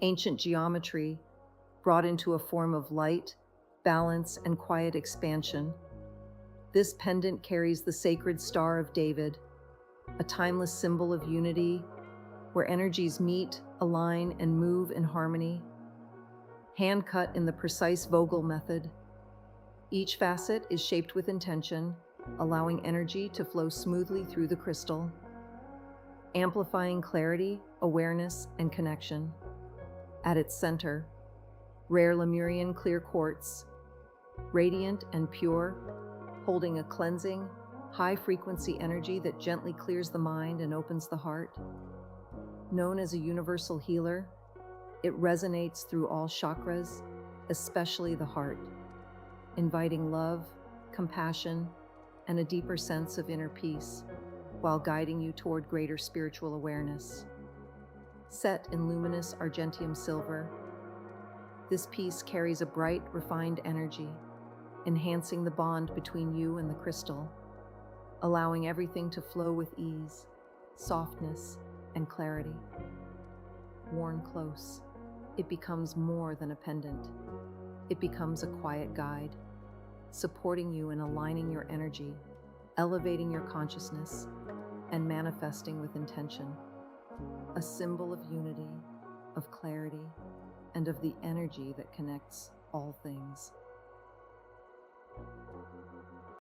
ancient geometry brought into a form of light, balance, and quiet expansion. This pendant carries the sacred Star of David, a timeless symbol of unity where energies meet, align, and move in harmony. Hand cut in the precise Vogel method, each facet is shaped with intention, allowing energy to flow smoothly through the crystal, amplifying clarity, awareness, and connection. At its center, rare Lemurian Clear Quartz, radiant and pure, holding a cleansing, high-frequency energy that gently clears the mind and opens the heart. Known as a universal healer, it resonates through all chakras, especially the heart, inviting love, compassion, and a deeper sense of inner peace, while guiding you toward greater spiritual awareness. Set in luminous argentium silver, this piece carries a bright, refined energy, enhancing the bond between you and the crystal, allowing everything to flow with ease, softness, and clarity. Worn close, it becomes more than a pendant. It becomes a quiet guide, supporting you in aligning your energy, elevating your consciousness, and manifesting with intention. A symbol of unity, of clarity, and of the energy that connects all things.